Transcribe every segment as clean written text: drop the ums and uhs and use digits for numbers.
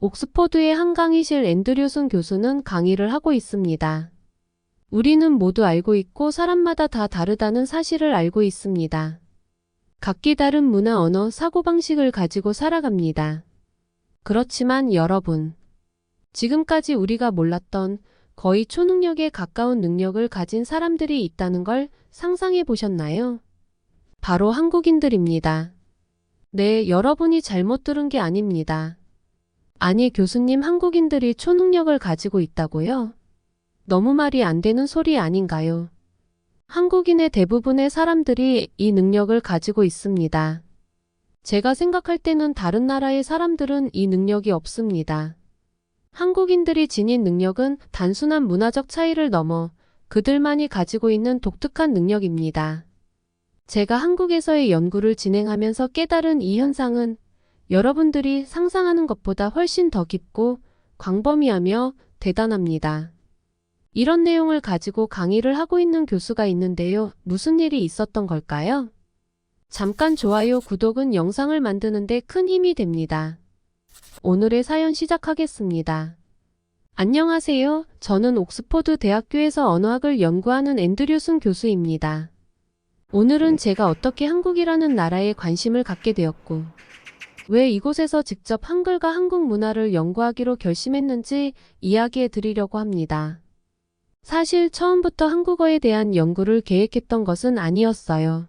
옥스퍼드의 한 강의실 앤드류슨 교수는 강의를 하고 있습니다. 우리는 모두 알고 있고 사람마다 다 다르다는 사실을 알고 있습니다. 각기 다른 문화, 언어, 사고방식을 가지고 살아갑니다. 그렇지만 여러분, 지금까지 우리가 몰랐던 거의 초능력에 가까운 능력을 가진 사람들이 있다는 걸 상상해 보셨나요? 바로 한국인들입니다. 네, 여러분이 잘못 들은 게 아닙니다. 아니, 교수님, 한국인들이 초능력을 가지고 있다고요? 너무 말이 안 되는 소리 아닌가요? 한국인의 대부분의 사람들이 이 능력을 가지고 있습니다. 제가 생각할 때는 다른 나라의 사람들은 이 능력이 없습니다. 한국인들이 지닌 능력은 단순한 문화적 차이를 넘어 그들만이 가지고 있는 독특한 능력입니다. 제가 한국에서의 연구를 진행하면서 깨달은 이 현상은 여러분들이 상상하는 것보다 훨씬 더 깊고 광범위하며 대단합니다. 이런 내용을 가지고 강의를 하고 있는 교수가 있는데요. 무슨 일이 있었던 걸까요? 잠깐 좋아요, 구독은 영상을 만드는데 큰 힘이 됩니다. 오늘의 사연 시작하겠습니다. 안녕하세요. 저는 옥스퍼드 대학교에서 언어학을 연구하는 앤드류슨 교수입니다. 오늘은 제가 어떻게 한국이라는 나라에 관심을 갖게 되었고 왜 이곳에서 직접 한글과 한국 문화를 연구하기로 결심했는지 이야기해 드리려고 합니다. 사실 처음부터 한국어에 대한 연구를 계획했던 것은 아니었어요.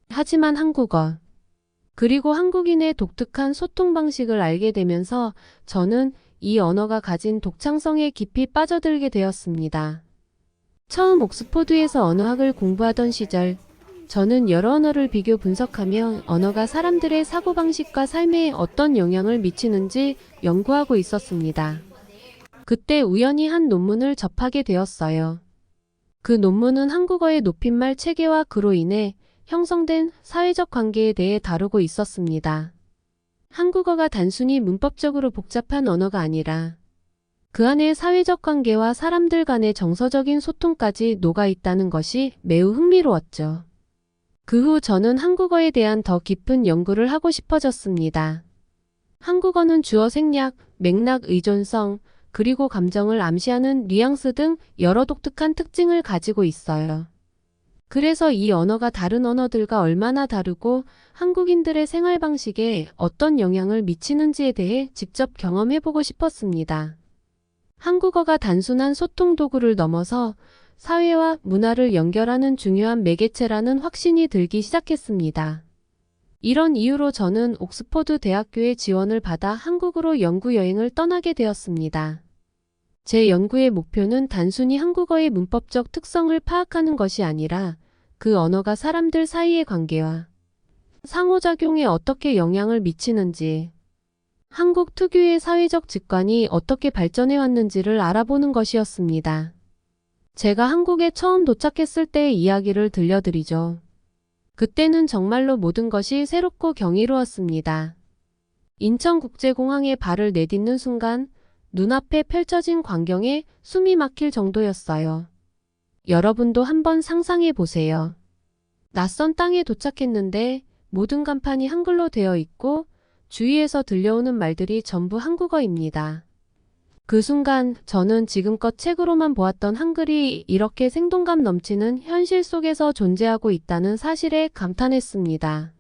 하지만 한국어, 그리고 한국인의 독특한 소통 방식을 알게 되면서 저는 이 언어가 가진 독창성에 깊이 빠져들게 되었습니다. 처음 옥스퍼드에서 언어학을 공부하던 시절, 저는 여러 언어를 비교 분석하며 언어가 사람들의 사고방식과 삶에 어떤 영향을 미치는지 연구하고 있었습니다. 그때 우연히 한 논문을 접하게 되었어요. 그 논문은 한국어의 높임말 체계와 그로 인해 형성된 사회적 관계에 대해 다루고 있었습니다. 한국어가 단순히 문법적으로 복잡한 언어가 아니라 그 안에 사회적 관계와 사람들 간의 정서적인 소통까지 녹아 있다는 것이 매우 흥미로웠죠. 그 후 저는 한국어에 대한 더 깊은 연구를 하고 싶어졌습니다. 한국어는 주어 생략, 맥락 의존성, 그리고 감정을 암시하는 뉘앙스 등 여러 독특한 특징을 가지고 있어요. 그래서 이 언어가 다른 언어들과 얼마나 다르고 한국인들의 생활 방식에 어떤 영향을 미치는지에 대해 직접 경험해보고 싶었습니다. 한국어가 단순한 소통 도구를 넘어서 사회와 문화를 연결하는 중요한 매개체라는 확신이 들기 시작했습니다. 이런 이유로 저는 옥스퍼드 대학교의 지원을 받아 한국으로 연구 여행을 떠나게 되었습니다. 제 연구의 목표는 단순히 한국어의 문법적 특성을 파악하는 것이 아니라 그 언어가 사람들 사이의 관계와 상호작용에 어떻게 영향을 미치는지, 한국 특유의 사회적 직관이 어떻게 발전해 왔는지를 알아보는 것이었습니다. 제가 한국에 처음 도착했을 때의 이야기를 들려드리죠. 그때는 정말로 모든 것이 새롭고 경이로웠습니다. 인천국제공항에 발을 내딛는 순간 눈앞에 펼쳐진 광경에 숨이 막힐 정도였어요. 여러분도 한번 상상해 보세요. 낯선 땅에 도착했는데 모든 간판이 한글로 되어 있고 주위에서 들려오는 말들이 전부 한국어입니다. 그 순간 저는 지금껏 책으로만 보았던 한글이 이렇게 생동감 넘치는 현실 속에서 존재하고 있다는 사실에 감탄했습니다.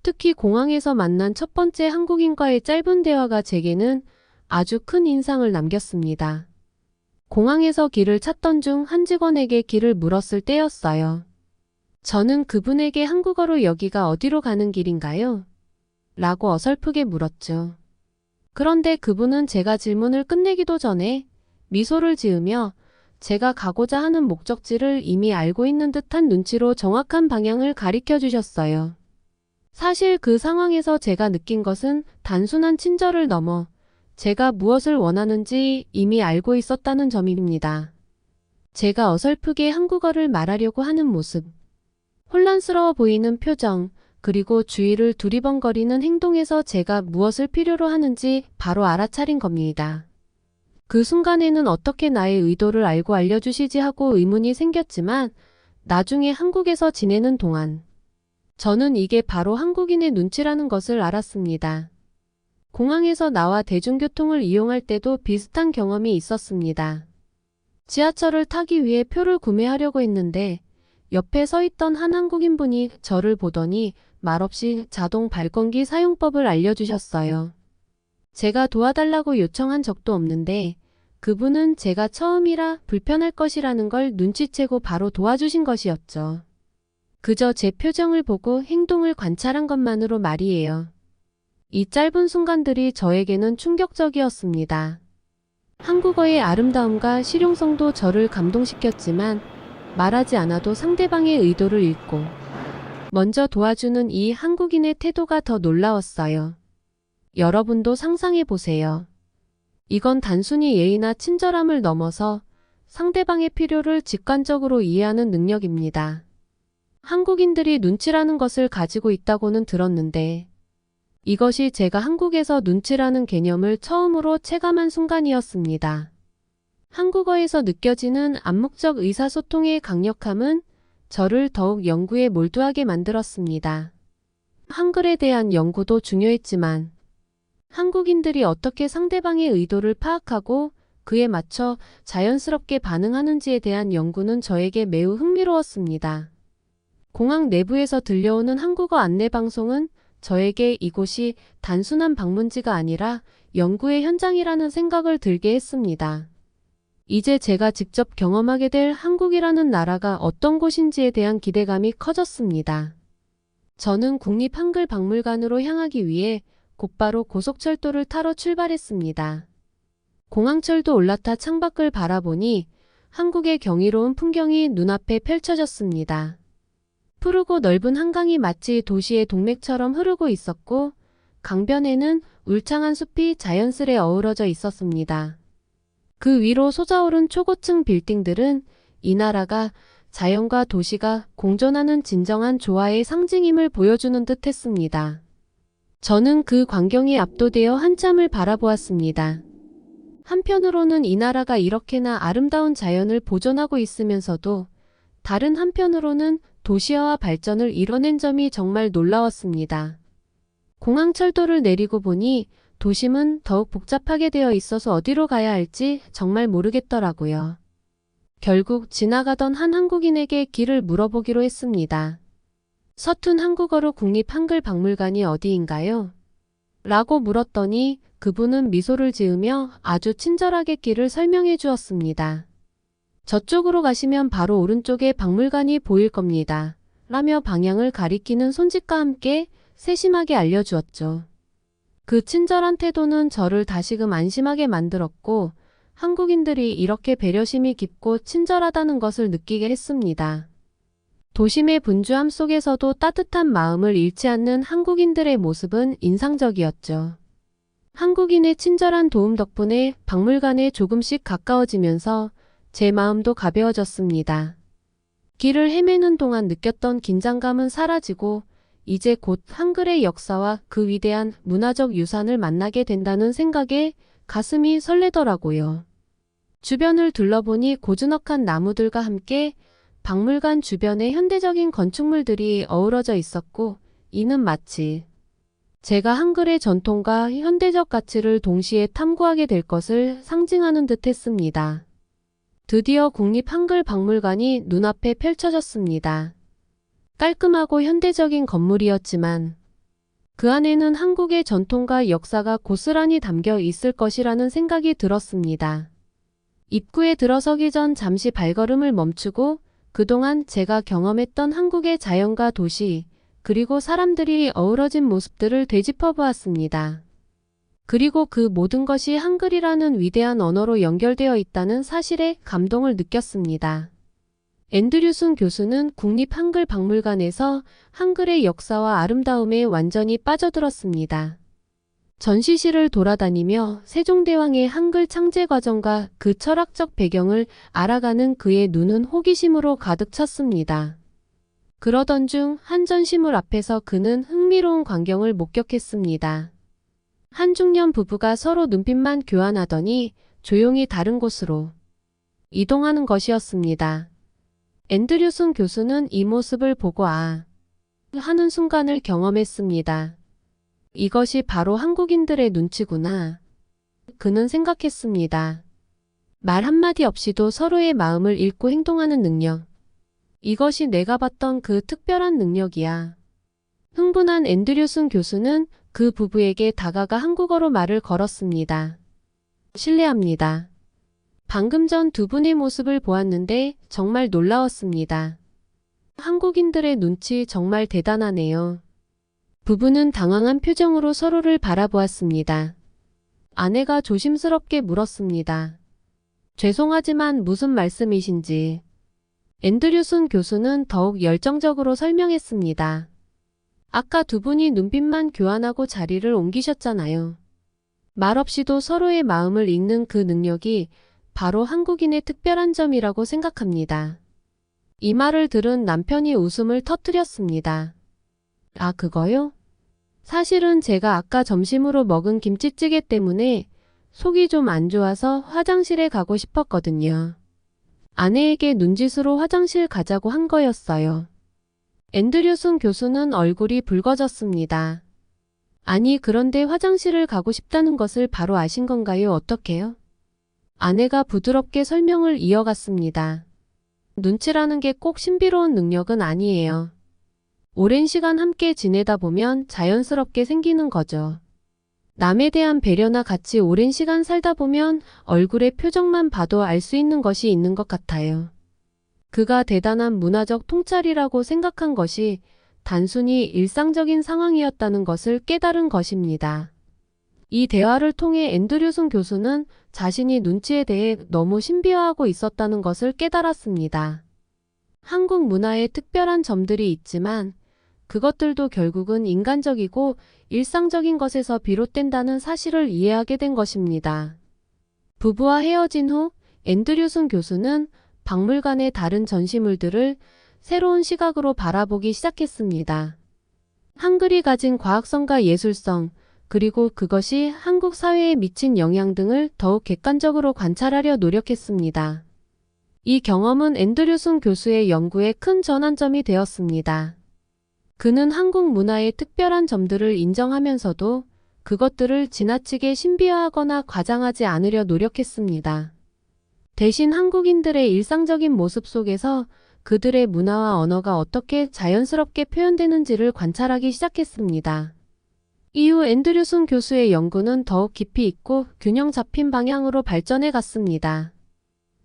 특히 공항에서 만난 첫 번째 한국인과의 짧은 대화가 제게는 아주 큰 인상을 남겼습니다. 공항에서 길을 찾던 중 한 직원에게 길을 물었을 때였어요. 저는 그분에게 한국어로 여기가 어디로 가는 길인가요? 라고 어설프게 물었죠. 그런데 그분은 제가 질문을 끝내기도 전에 미소를 지으며 제가 가고자 하는 목적지를 이미 알고 있는 듯한 눈치로 정확한 방향을 가리켜 주셨어요. 사실 그 상황에서 제가 느낀 것은 단순한 친절을 넘어 제가 무엇을 원하는지 이미 알고 있었다는 점입니다. 제가 어설프게 한국어를 말하려고 하는 모습, 혼란스러워 보이는 표정, 그리고 주위를 두리번거리는 행동에서 제가 무엇을 필요로 하는지 바로 알아차린 겁니다. 그 순간에는 어떻게 나의 의도를 알고 알려주시지 하고 의문이 생겼지만 나중에 한국에서 지내는 동안 저는 이게 바로 한국인의 눈치라는 것을 알았습니다. 공항에서 나와 대중교통을 이용할 때도 비슷한 경험이 있었습니다. 지하철을 타기 위해 표를 구매하려고 했는데 옆에 서 있던 한 한국인분이 저를 보더니 말없이 자동 발권기 사용법을 알려주셨어요. 제가 도와달라고 요청한 적도 없는데 그분은 제가 처음이라 불편할 것이라는 걸 눈치채고 바로 도와주신 것이었죠. 그저 제 표정을 보고 행동을 관찰한 것만으로 말이에요. 이 짧은 순간들이 저에게는 충격적이었습니다. 한국어의 아름다움과 실용성도 저를 감동시켰지만 말하지 않아도 상대방의 의도를 읽고 먼저 도와주는 이 한국인의 태도가 더 놀라웠어요. 여러분도 상상해 보세요. 이건 단순히 예의나 친절함을 넘어서 상대방의 필요를 직관적으로 이해하는 능력입니다. 한국인들이 눈치라는 것을 가지고 있다고는 들었는데 이것이 제가 한국에서 눈치라는 개념을 처음으로 체감한 순간이었습니다. 한국어에서 느껴지는 암묵적 의사소통의 강력함은 저를 더욱 연구에 몰두하게 만들었습니다. 한글에 대한 연구도 중요했지만 한국인들이 어떻게 상대방의 의도를 파악하고 그에 맞춰 자연스럽게 반응하는지에 대한 연구는 저에게 매우 흥미로웠습니다. 공항 내부에서 들려오는 한국어 안내방송은 저에게 이곳이 단순한 방문지가 아니라 연구의 현장이라는 생각을 들게 했습니다. 이제 제가 직접 경험하게 될 한국이라는 나라가 어떤 곳인지에 대한 기대감이 커졌습니다. 저는 국립한글박물관으로 향하기 위해 곧바로 고속철도를 타러 출발했습니다. 공항철도 올라타 창밖을 바라보니 한국의 경이로운 풍경이 눈앞에 펼쳐졌습니다. 푸르고 넓은 한강이 마치 도시의 동맥처럼 흐르고 있었고 강변에는 울창한 숲이 자연스레 어우러져 있었습니다. 그 위로 솟아오른 초고층 빌딩들은 이 나라가 자연과 도시가 공존하는 진정한 조화의 상징임을 보여주는 듯 했습니다. 저는 그 광경에 압도되어 한참을 바라보았습니다. 한편으로는 이 나라가 이렇게나 아름다운 자연을 보존하고 있으면서도 다른 한편으로는 도시화와 발전을 이뤄낸 점이 정말 놀라웠습니다. 공항철도를 내리고 보니 도심은 더욱 복잡하게 되어 있어서 어디로 가야 할지 정말 모르겠더라고요. 결국 지나가던 한 한국인에게 길을 물어보기로 했습니다. 서툰 한국어로 국립한글박물관이 어디인가요? 라고 물었더니 그분은 미소를 지으며 아주 친절하게 길을 설명해 주었습니다. 저쪽으로 가시면 바로 오른쪽에 박물관이 보일 겁니다. 라며 방향을 가리키는 손짓과 함께 세심하게 알려주었죠. 그 친절한 태도는 저를 다시금 안심하게 만들었고 한국인들이 이렇게 배려심이 깊고 친절하다는 것을 느끼게 했습니다. 도심의 분주함 속에서도 따뜻한 마음을 잃지 않는 한국인들의 모습은 인상적이었죠. 한국인의 친절한 도움 덕분에 박물관에 조금씩 가까워지면서 제 마음도 가벼워졌습니다. 길을 헤매는 동안 느꼈던 긴장감은 사라지고 이제 곧 한글의 역사와 그 위대한 문화적 유산을 만나게 된다는 생각에 가슴이 설레더라고요. 주변을 둘러보니 고즈넉한 나무들과 함께 박물관 주변에 현대적인 건축물들이 어우러져 있었고 이는 마치 제가 한글의 전통과 현대적 가치를 동시에 탐구하게 될 것을 상징하는 듯 했습니다. 드디어 국립한글박물관이 눈앞에 펼쳐졌습니다. 깔끔하고 현대적인 건물이었지만 그 안에는 한국의 전통과 역사가 고스란히 담겨 있을 것이라는 생각이 들었습니다. 입구에 들어서기 전 잠시 발걸음을 멈추고 그동안 제가 경험했던 한국의 자연과 도시, 그리고 사람들이 어우러진 모습들을 되짚어 보았습니다. 그리고 그 모든 것이 한글이라는 위대한 언어로 연결되어 있다는 사실에 감동을 느꼈습니다. 앤드류슨 교수는 국립한글박물관에서 한글의 역사와 아름다움에 완전히 빠져들었습니다. 전시실을 돌아다니며 세종대왕의 한글 창제 과정과 그 철학적 배경을 알아가는 그의 눈은 호기심으로 가득 찼습니다. 그러던 중 한 전시물 앞에서 그는 흥미로운 광경을 목격했습니다. 한 중년 부부가 서로 눈빛만 교환하더니 조용히 다른 곳으로 이동하는 것이었습니다. 앤드류슨 교수는 이 모습을 보고 하는 순간을 경험했습니다. 이것이 바로 한국인들의 눈치구나. 그는 생각했습니다. 말 한마디 없이도 서로의 마음을 읽고 행동하는 능력. 이것이 내가 봤던 그 특별한 능력이야. 흥분한 앤드류슨 교수는 그 부부에게 다가가 한국어로 말을 걸었습니다. 실례합니다. 방금 전 두 분의 모습을 보았는데 정말 놀라웠습니다. 한국인들의 눈치 정말 대단하네요. 부부는 당황한 표정으로 서로를 바라보았습니다. 아내가 조심스럽게 물었습니다. 죄송하지만 무슨 말씀이신지. 앤드류슨 교수는 더욱 열정적으로 설명했습니다. 아까 두 분이 눈빛만 교환하고 자리를 옮기셨잖아요. 말없이도 서로의 마음을 읽는 그 능력이 바로 한국인의 특별한 점이라고 생각합니다. 이 말을 들은 남편이 웃음을 터뜨렸습니다. 아, 그거요? 사실은 제가 아까 점심으로 먹은 김치찌개 때문에 속이 좀 안 좋아서 화장실에 가고 싶었거든요. 아내에게 눈짓으로 화장실 가자고 한 거였어요. 앤드류슨 교수는 얼굴이 붉어졌습니다. 아니, 그런데 화장실을 가고 싶다는 것을 바로 아신 건가요? 어떻게요? 아내가 부드럽게 설명을 이어갔습니다. 눈치라는 게 꼭 신비로운 능력은 아니에요. 오랜 시간 함께 지내다 보면 자연스럽게 생기는 거죠. 남에 대한 배려나 같이 오랜 시간 살다 보면 얼굴의 표정만 봐도 알 수 있는 것이 있는 것 같아요. 그가 대단한 문화적 통찰이라고 생각한 것이 단순히 일상적인 상황이었다는 것을 깨달은 것입니다. 이 대화를 통해 앤드류슨 교수는 자신이 눈치에 대해 너무 신비화하고 있었다는 것을 깨달았습니다. 한국 문화에 특별한 점들이 있지만 그것들도 결국은 인간적이고 일상적인 것에서 비롯된다는 사실을 이해하게 된 것입니다. 부부와 헤어진 후 앤드류슨 교수는 박물관의 다른 전시물들을 새로운 시각으로 바라보기 시작했습니다. 한글이 가진 과학성과 예술성, 그리고 그것이 한국 사회에 미친 영향 등을 더욱 객관적으로 관찰하려 노력했습니다. 이 경험은 앤드류슨 교수의 연구에 큰 전환점이 되었습니다. 그는 한국 문화의 특별한 점들을 인정하면서도 그것들을 지나치게 신비화하거나 과장하지 않으려 노력했습니다. 대신 한국인들의 일상적인 모습 속에서 그들의 문화와 언어가 어떻게 자연스럽게 표현되는지를 관찰하기 시작했습니다. 이후 앤드류슨 교수의 연구는 더욱 깊이 있고 균형 잡힌 방향으로 발전해 갔습니다.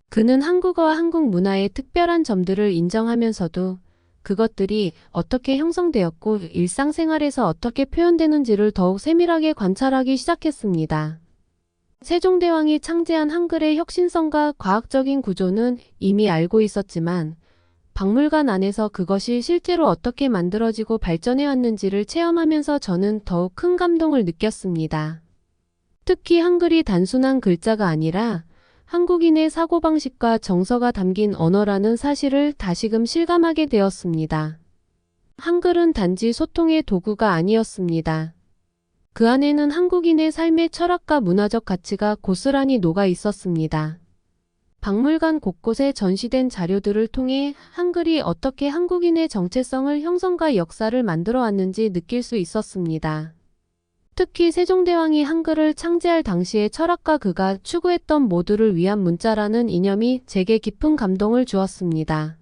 그는 한국어와 한국 문화의 특별한 점들을 인정하면서도 그것들이 어떻게 형성되었고 일상생활에서 어떻게 표현되는지를 더욱 세밀하게 관찰하기 시작했습니다. 세종대왕이 창제한 한글의 혁신성과 과학적인 구조는 이미 알고 있었지만 박물관 안에서 그것이 실제로 어떻게 만들어지고 발전해 왔는지를 체험하면서 저는 더욱 큰 감동을 느꼈습니다. 특히 한글이 단순한 글자가 아니라 한국인의 사고방식과 정서가 담긴 언어라는 사실을 다시금 실감하게 되었습니다. 한글은 단지 소통의 도구가 아니었습니다. 그 안에는 한국인의 삶의 철학과 문화적 가치가 고스란히 녹아 있었습니다. 박물관 곳곳에 전시된 자료들을 통해 한글이 어떻게 한국인의 정체성을 형성과 역사를 만들어 왔는지 느낄 수 있었습니다. 특히 세종대왕이 한글을 창제할 당시의 철학과 그가 추구했던 모두를 위한 문자라는 이념이 제게 깊은 감동을 주었습니다.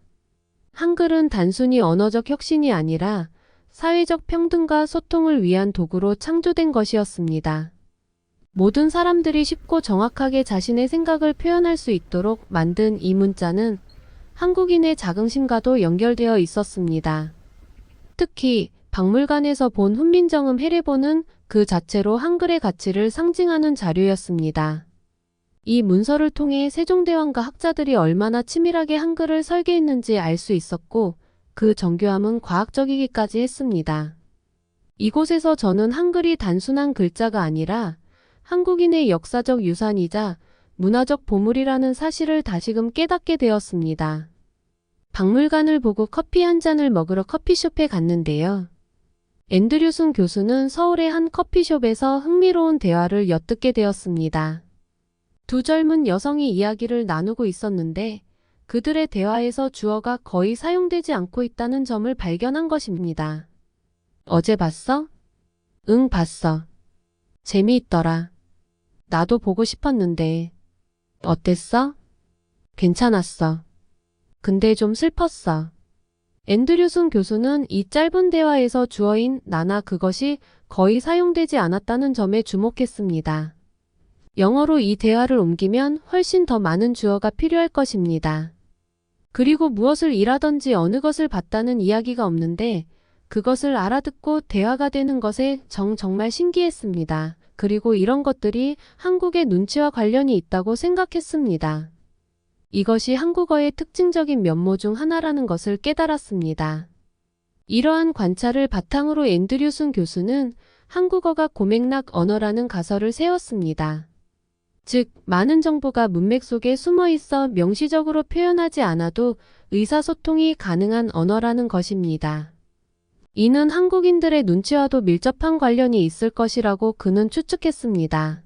한글은 단순히 언어적 혁신이 아니라 사회적 평등과 소통을 위한 도구로 창조된 것이었습니다. 모든 사람들이 쉽고 정확하게 자신의 생각을 표현할 수 있도록 만든 이 문자는 한국인의 자긍심과도 연결되어 있었습니다. 특히 박물관에서 본 훈민정음 해례본은 그 자체로 한글의 가치를 상징하는 자료였습니다. 이 문서를 통해 세종대왕과 학자들이 얼마나 치밀하게 한글을 설계했는지 알 수 있었고 그 정교함은 과학적이기까지 했습니다. 이곳에서 저는 한글이 단순한 글자가 아니라 한국인의 역사적 유산이자 문화적 보물이라는 사실을 다시금 깨닫게 되었습니다. 박물관을 보고 커피 한 잔을 먹으러 커피숍에 갔는데요. 앤드류슨 교수는 서울의 한 커피숍에서 흥미로운 대화를 엿듣게 되었습니다. 두 젊은 여성이 이야기를 나누고 있었는데 그들의 대화에서 주어가 거의 사용되지 않고 있다는 점을 발견한 것입니다. 어제 봤어? 응, 봤어. 재미있더라. 나도 보고 싶었는데. 어땠어? 괜찮았어. 근데 좀 슬펐어. 앤드류슨 교수는 이 짧은 대화에서 주어인 나나 그것이 거의 사용되지 않았다는 점에 주목했습니다. 영어로 이 대화를 옮기면 훨씬 더 많은 주어가 필요할 것입니다. 그리고 무엇을 일하던지 어느 것을 봤다는 이야기가 없는데 그것을 알아듣고 대화가 되는 것에 정말 신기했습니다. 그리고 이런 것들이 한국의 눈치와 관련이 있다고 생각했습니다. 이것이 한국어의 특징적인 면모 중 하나라는 것을 깨달았습니다. 이러한 관찰을 바탕으로 앤드류슨 교수는 한국어가 고맥락 언어라는 가설을 세웠습니다. 즉, 많은 정보가 문맥 속에 숨어 있어 명시적으로 표현하지 않아도 의사소통이 가능한 언어라는 것입니다. 이는 한국인들의 눈치와도 밀접한 관련이 있을 것이라고 그는 추측했습니다.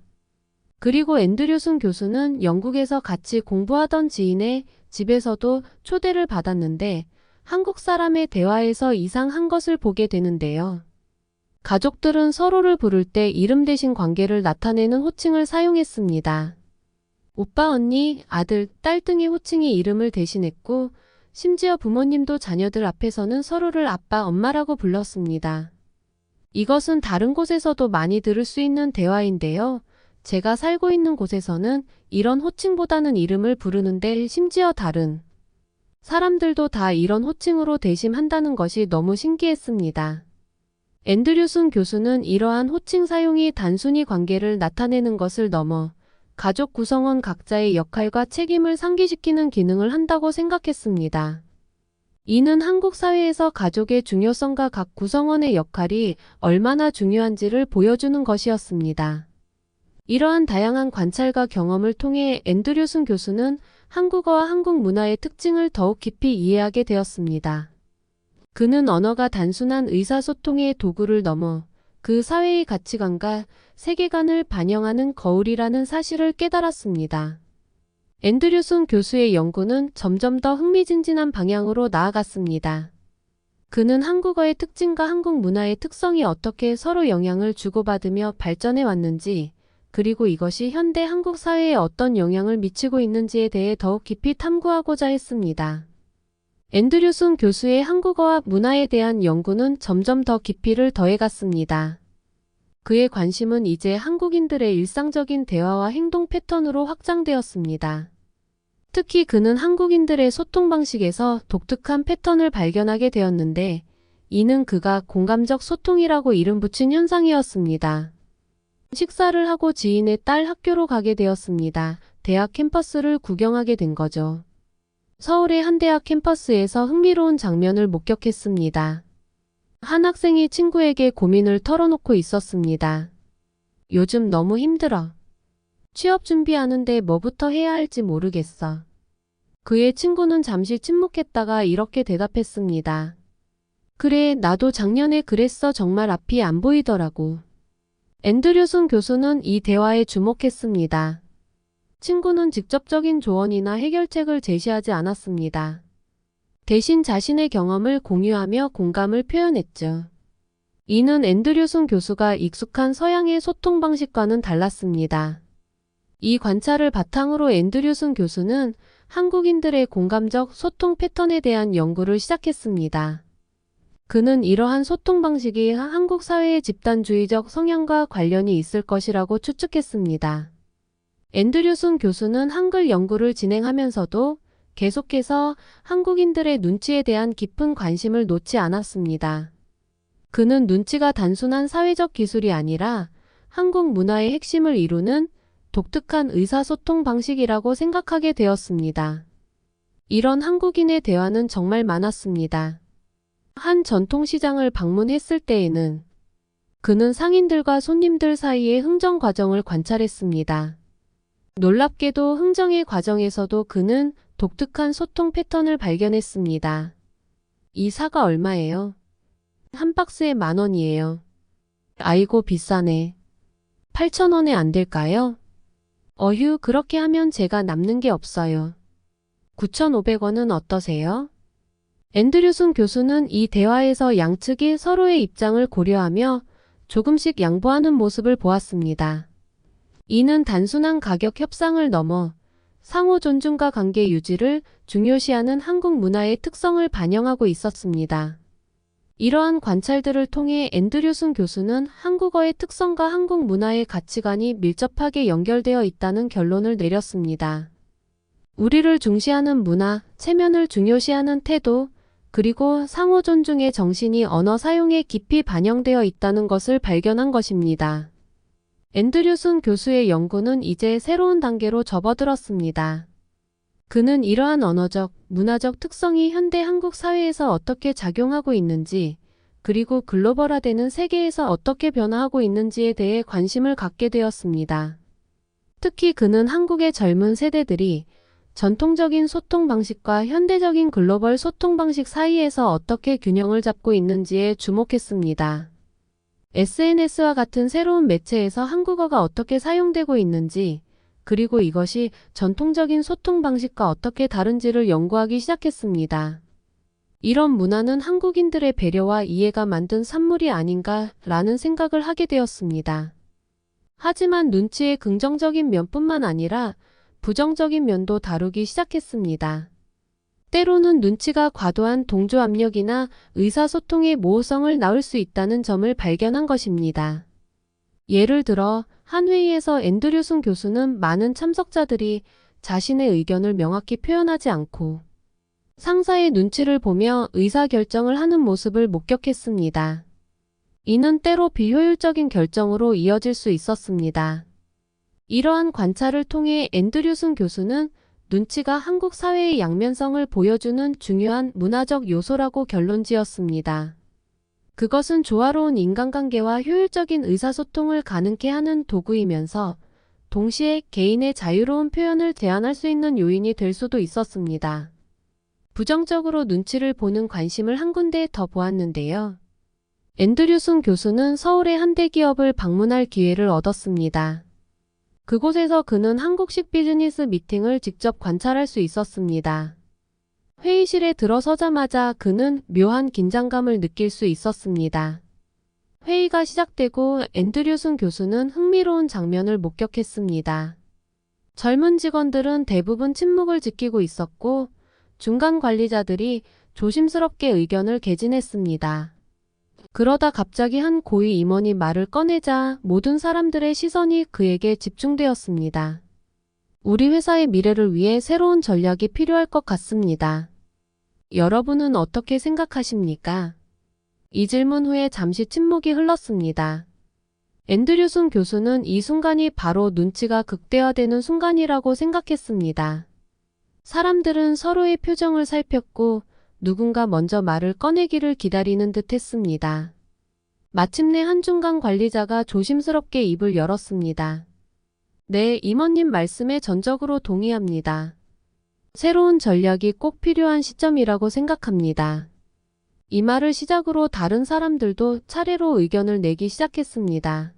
그리고 앤드류슨 교수는 영국에서 같이 공부하던 지인의 집에서도 초대를 받았는데 한국 사람의 대화에서 이상한 것을 보게 되는데요. 가족들은 서로를 부를 때 이름 대신 관계를 나타내는 호칭을 사용했습니다. 오빠, 언니, 아들, 딸 등의 호칭이 이름을 대신했고 심지어 부모님도 자녀들 앞에서는 서로를 아빠, 엄마라고 불렀습니다. 이것은 다른 곳에서도 많이 들을 수 있는 대화인데요. 제가 살고 있는 곳에서는 이런 호칭보다는 이름을 부르는데 심지어 다른 사람들도 다 이런 호칭으로 대심한다는 것이 너무 신기했습니다. 앤드류슨 교수는 이러한 호칭 사용이 단순히 관계를 나타내는 것을 넘어 가족 구성원 각자의 역할과 책임을 상기시키는 기능을 한다고 생각했습니다. 이는 한국 사회에서 가족의 중요성과 각 구성원의 역할이 얼마나 중요한지를 보여주는 것이었습니다. 이러한 다양한 관찰과 경험을 통해 앤드류슨 교수는 한국어와 한국 문화의 특징을 더욱 깊이 이해하게 되었습니다. 그는 언어가 단순한 의사소통의 도구를 넘어 그 사회의 가치관과 세계관을 반영하는 거울이라는 사실을 깨달았습니다. 앤드류슨 교수의 연구는 점점 더 흥미진진한 방향으로 나아갔습니다. 그는 한국어의 특징과 한국 문화의 특성이 어떻게 서로 영향을 주고받으며 발전해 왔는지, 그리고 이것이 현대 한국 사회에 어떤 영향을 미치고 있는지에 대해 더욱 깊이 탐구하고자 했습니다. 앤드류슨 교수의 한국어와 문화에 대한 연구는 점점 더 깊이를 더해갔습니다. 그의 관심은 이제 한국인들의 일상적인 대화와 행동 패턴으로 확장되었습니다. 특히 그는 한국인들의 소통 방식에서 독특한 패턴을 발견하게 되었는데, 이는 그가 공감적 소통이라고 이름 붙인 현상이었습니다. 식사를 하고 지인의 딸 학교로 가게 되었습니다. 대학 캠퍼스를 구경하게 된 거죠. 서울의 한 대학 캠퍼스에서 흥미로운 장면을 목격했습니다. 한 학생이 친구에게 고민을 털어놓고 있었습니다. 요즘 너무 힘들어. 취업 준비하는데 뭐부터 해야 할지 모르겠어. 그의 친구는 잠시 침묵했다가 이렇게 대답했습니다. 그래, 나도 작년에 그랬어. 정말 앞이 안 보이더라고. 앤드류슨 교수는 이 대화에 주목했습니다. 친구는 직접적인 조언이나 해결책을 제시하지 않았습니다. 대신 자신의 경험을 공유하며 공감을 표현했죠. 이는 앤드류슨 교수가 익숙한 서양의 소통 방식과는 달랐습니다. 이 관찰을 바탕으로 앤드류슨 교수는 한국인들의 공감적 소통 패턴에 대한 연구를 시작했습니다. 그는 이러한 소통 방식이 한국 사회의 집단주의적 성향과 관련이 있을 것이라고 추측했습니다. 앤드류슨 교수는 한글 연구를 진행하면서도 계속해서 한국인들의 눈치에 대한 깊은 관심을 놓지 않았습니다. 그는 눈치가 단순한 사회적 기술이 아니라 한국 문화의 핵심을 이루는 독특한 의사소통 방식이라고 생각하게 되었습니다. 이런 한국인의 대화는 정말 많았습니다. 한 전통시장을 방문했을 때에는 그는 상인들과 손님들 사이의 흥정 과정을 관찰했습니다. 놀랍게도 흥정의 과정에서도 그는 독특한 소통 패턴을 발견했습니다. 이 사과 얼마예요? 한 박스에 10,000원이에요. 아이고 비싸네. 8,000원에 안 될까요? 어휴, 그렇게 하면 제가 남는 게 없어요. 9,500원은 어떠세요? 앤드류슨 교수는 이 대화에서 양측이 서로의 입장을 고려하며 조금씩 양보하는 모습을 보았습니다. 이는 단순한 가격 협상을 넘어 상호 존중과 관계 유지를 중요시하는 한국 문화의 특성을 반영하고 있었습니다. 이러한 관찰들을 통해 앤드류슨 교수는 한국어의 특성과 한국 문화의 가치관이 밀접하게 연결되어 있다는 결론을 내렸습니다. 우리를 중시하는 문화, 체면을 중요시하는 태도, 그리고 상호 존중의 정신이 언어 사용에 깊이 반영되어 있다는 것을 발견한 것입니다. 앤드류슨 교수의 연구는 이제 새로운 단계로 접어들었습니다. 그는 이러한 언어적, 문화적 특성이 현대 한국 사회에서 어떻게 작용하고 있는지, 그리고 글로벌화되는 세계에서 어떻게 변화하고 있는지에 대해 관심을 갖게 되었습니다. 특히 그는 한국의 젊은 세대들이 전통적인 소통 방식과 현대적인 글로벌 소통 방식 사이에서 어떻게 균형을 잡고 있는지에 주목했습니다. SNS와 같은 새로운 매체에서 한국어가 어떻게 사용되고 있는지, 그리고 이것이 전통적인 소통 방식과 어떻게 다른지를 연구하기 시작했습니다. 이런 문화는 한국인들의 배려와 이해가 만든 산물이 아닌가 라는 생각을 하게 되었습니다. 하지만 눈치의 긍정적인 면뿐만 아니라 부정적인 면도 다루기 시작했습니다. 때로는 눈치가 과도한 동조 압력이나 의사소통의 모호성을 낳을 수 있다는 점을 발견한 것입니다. 예를 들어 한 회의에서 앤드류슨 교수는 많은 참석자들이 자신의 의견을 명확히 표현하지 않고 상사의 눈치를 보며 의사결정을 하는 모습을 목격했습니다. 이는 때로 비효율적인 결정으로 이어질 수 있었습니다. 이러한 관찰을 통해 앤드류슨 교수는 눈치가 한국 사회의 양면성을 보여주는 중요한 문화적 요소라고 결론지었습니다. 그것은 조화로운 인간관계와 효율적인 의사소통을 가능케 하는 도구이면서 동시에 개인의 자유로운 표현을 제한할 수 있는 요인이 될 수도 있었습니다. 부정적으로 눈치를 보는 관심을 한 군데 더 보았는데요. 앤드류슨 교수는 서울의 한 대기업을 방문할 기회를 얻었습니다. 그곳에서 그는 한국식 비즈니스 미팅을 직접 관찰할 수 있었습니다. 회의실에 들어서자마자 그는 묘한 긴장감을 느낄 수 있었습니다. 회의가 시작되고 앤드류슨 교수는 흥미로운 장면을 목격했습니다. 젊은 직원들은 대부분 침묵을 지키고 있었고 중간 관리자들이 조심스럽게 의견을 개진했습니다. 그러다 갑자기 한 고위 임원이 말을 꺼내자 모든 사람들의 시선이 그에게 집중되었습니다. 우리 회사의 미래를 위해 새로운 전략이 필요할 것 같습니다. 여러분은 어떻게 생각하십니까? 이 질문 후에 잠시 침묵이 흘렀습니다. 앤드류슨 교수는 이 순간이 바로 눈치가 극대화되는 순간이라고 생각했습니다. 사람들은 서로의 표정을 살폈고 누군가 먼저 말을 꺼내기를 기다리는 듯 했습니다. 마침내 한 중간 관리자가 조심스럽게 입을 열었습니다. 네, 임원님 말씀에 전적으로 동의합니다. 새로운 전략이 꼭 필요한 시점이라고 생각합니다. 이 말을 시작으로 다른 사람들도 차례로 의견을 내기 시작했습니다.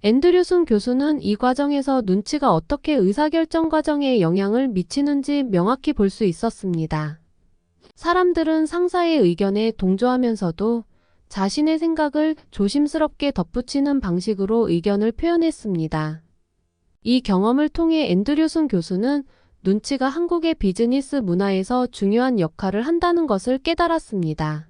앤드류슨 교수는 이 과정에서 눈치가 어떻게 의사결정 과정에 영향을 미치는지 명확히 볼 수 있었습니다. 사람들은 상사의 의견에 동조하면서도 자신의 생각을 조심스럽게 덧붙이는 방식으로 의견을 표현했습니다. 이 경험을 통해 앤드류슨 교수는 눈치가 한국의 비즈니스 문화에서 중요한 역할을 한다는 것을 깨달았습니다.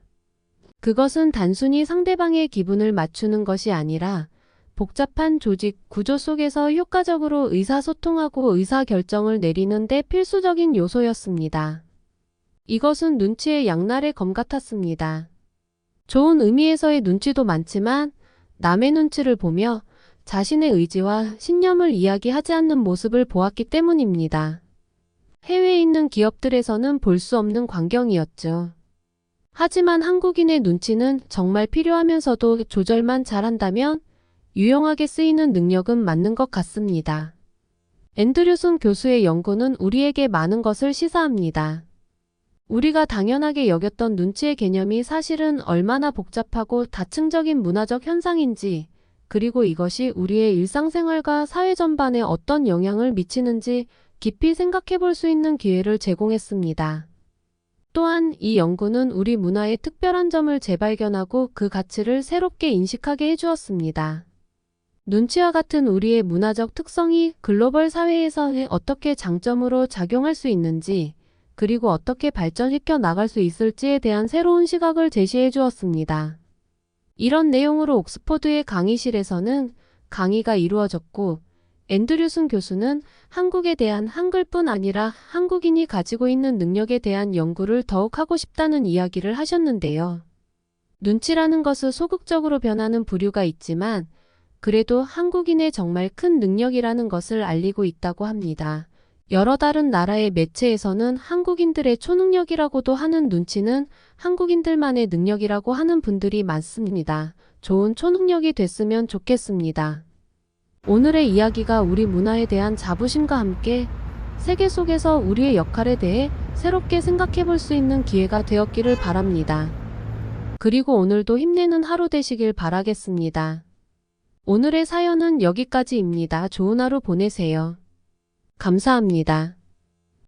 그것은 단순히 상대방의 기분을 맞추는 것이 아니라 복잡한 조직 구조 속에서 효과적으로 의사소통하고 의사결정을 내리는 데 필수적인 요소였습니다. 이것은 눈치의 양날의 검 같았습니다. 좋은 의미에서의 눈치도 많지만 남의 눈치를 보며 자신의 의지와 신념을 이야기하지 않는 모습을 보았기 때문입니다. 해외에 있는 기업들에서는 볼 수 없는 광경이었죠. 하지만 한국인의 눈치는 정말 필요하면서도 조절만 잘한다면 유용하게 쓰이는 능력은 맞는 것 같습니다. 앤드류슨 교수의 연구는 우리에게 많은 것을 시사합니다. 우리가 당연하게 여겼던 눈치의 개념이 사실은 얼마나 복잡하고 다층적인 문화적 현상인지, 그리고 이것이 우리의 일상생활과 사회 전반에 어떤 영향을 미치는지 깊이 생각해 볼 수 있는 기회를 제공했습니다. 또한 이 연구는 우리 문화의 특별한 점을 재발견하고 그 가치를 새롭게 인식하게 해주었습니다. 눈치와 같은 우리의 문화적 특성이 글로벌 사회에서 어떻게 장점으로 작용할 수 있는지, 그리고 어떻게 발전시켜 나갈 수 있을지에 대한 새로운 시각을 제시해 주었습니다. 이런 내용으로 옥스퍼드의 강의실에서는 강의가 이루어졌고, 앤드류슨 교수는 한국에 대한 한글뿐 아니라 한국인이 가지고 있는 능력에 대한 연구를 더욱 하고 싶다는 이야기를 하셨는데요. 눈치라는 것은 소극적으로 변하는 부류가 있지만 그래도 한국인의 정말 큰 능력이라는 것을 알리고 있다고 합니다. 여러 다른 나라의 매체에서는 한국인들의 초능력이라고도 하는 눈치는 한국인들만의 능력이라고 하는 분들이 많습니다. 좋은 초능력이 됐으면 좋겠습니다. 오늘의 이야기가 우리 문화에 대한 자부심과 함께 세계 속에서 우리의 역할에 대해 새롭게 생각해 볼 수 있는 기회가 되었기를 바랍니다. 그리고 오늘도 힘내는 하루 되시길 바라겠습니다. 오늘의 사연은 여기까지입니다. 좋은 하루 보내세요. 감사합니다.